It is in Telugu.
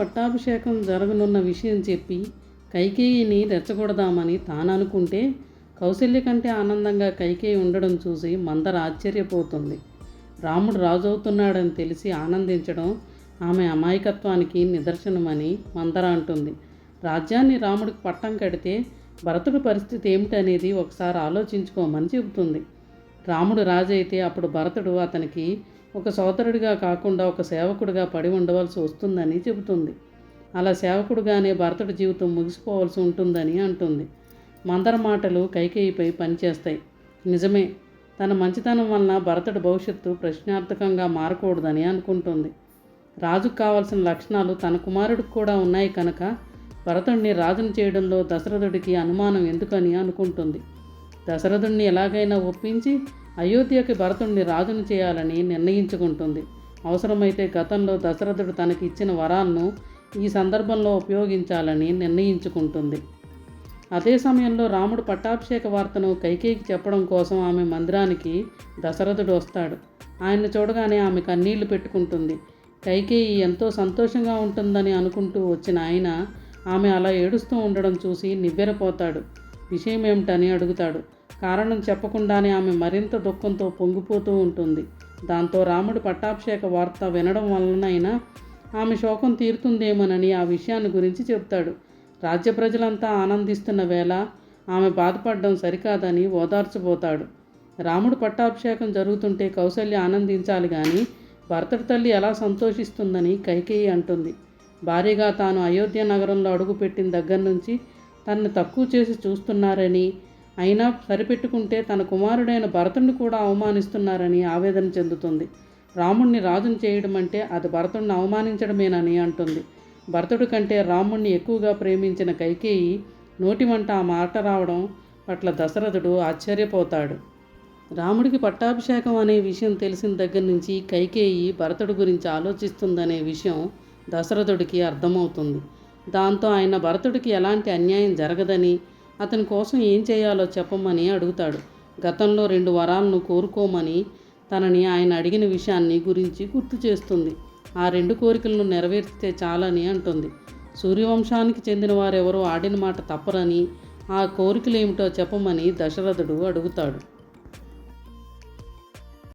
పట్టాభిషేకం జరగనున్న విషయం చెప్పి కైకేయిని రెచ్చగొడదామని తాను అనుకుంటే కౌసల్య కంటే ఆనందంగా కైకేయి ఉండడం చూసి మందర ఆశ్చర్యపోతుంది. రాముడు రాజవుతున్నాడని తెలిసి ఆనందించడం ఆమె అమాయకత్వానికి నిదర్శనమని మందర అంటుంది. రాజ్యాన్ని రాముడికి పట్టం కడితే భరతుడి పరిస్థితి ఏమిటనేది ఒకసారి ఆలోచించుకోమని చెబుతుంది. రాముడు రాజైతే అప్పుడు భరతుడు అతనికి ఒక సోదరుడిగా కాకుండా ఒక సేవకుడిగా పడి ఉండవలసి వస్తుందని చెబుతుంది. అలా సేవకుడుగానే భరతుడి జీవితం ముగిసిపోవలసి ఉంటుందని అంటుంది. మందర మాటలు కైకేయిపై పనిచేస్తాయి. నిజమే, తన మంచితనం వలన భరతుడి భవిష్యత్తు ప్రశ్నార్థకంగా మారకూడదని అనుకుంటుంది. రాజుకు కావాల్సిన లక్షణాలు తన కుమారుడికి కూడా ఉన్నాయి కనుక భరతుడిని రాజును చేయడంలో దశరథుడికి అనుమానం ఎందుకని అనుకుంటుంది. దశరథుడిని ఎలాగైనా ఒప్పించి అయోధ్యకి భరతుడిని రాజును చేయాలని నిర్ణయించుకుంటుంది. అవసరమైతే గతంలో దశరథుడు తనకి ఇచ్చిన వరాలను ఈ సందర్భంలో ఉపయోగించాలని నిర్ణయించుకుంటుంది. అదే సమయంలో రాముడు పట్టాభిషేక వార్తను కైకేయికి చెప్పడం కోసం ఆమె మందిరానికి దశరథుడు వస్తాడు. ఆయన్ని చూడగానే ఆమె కన్నీళ్లు పెట్టుకుంటుంది. కైకేయి ఎంతో సంతోషంగా ఉంటుందని అనుకుంటూ వచ్చిన ఆయన ఆమె అలా ఏడుస్తూ ఉండడం చూసి నివ్వెరపోతాడు. విషయం ఏమిటని అడుగుతాడు. కారణం చెప్పకుండానే ఆమె మరింత దుఃఖంతో పొంగిపోతూ ఉంటుంది. దాంతో రాముడి పట్టాభిషేక వార్త వినడం వలనైనా ఆమె శోకం తీరుతుందేమోనని ఆ విషయాన్ని గురించి చెబుతాడు. రాజ్య ప్రజలంతా ఆనందిస్తున్న వేళ ఆమె బాధపడడం సరికాదని ఓదార్చబోతాడు. రాముడు పట్టాభిషేకం జరుగుతుంటే కౌసల్య ఆనందించాలి కానీ భరతుడి తల్లి ఎలా సంతోషిస్తుందని కైకేయి అంటుంది. భార్యగా తాను అయోధ్య నగరంలో అడుగుపెట్టిన దగ్గర నుంచి తనను తక్కువ చేసి చూస్తున్నారని, అయినా సరిపెట్టుకుంటే తన కుమారుడైన భరతుడిని కూడా అవమానిస్తున్నారని ఆవేదన చెందుతుంది. రాముణ్ణి రాజును చేయడం అంటే అది భరతుడిని అవమానించడమేనని అంటుంది. భరతుడి కంటే రాముణ్ణి ఎక్కువగా ప్రేమించిన కైకేయి నోటి వంట ఆ మాట రావడం పట్ల దశరథుడు ఆశ్చర్యపోతాడు. రాముడికి పట్టాభిషేకం అనే విషయం తెలిసిన దగ్గర నుంచి కైకేయి భరతుడి గురించి ఆలోచిస్తుందనే విషయం దశరథుడికి అర్థమవుతుంది. దాంతో ఆయన భరతుడికి ఎలాంటి అన్యాయం జరగదని, అతని కోసం ఏం చేయాలో చెప్పమని అడుగుతాడు. గతంలో 2 వరాలను కోరుకోమని తనని ఆయన అడిగిన విషయాన్ని గురించి గుర్తు చేస్తుంది. ఆ 2 కోరికలను నెరవేర్చితే చాలని అంటుంది. సూర్యవంశానికి చెందిన వారెవరో ఆడిన మాట తప్పరని, ఆ కోరికలు ఏమిటో చెప్పమని దశరథుడు అడుగుతాడు.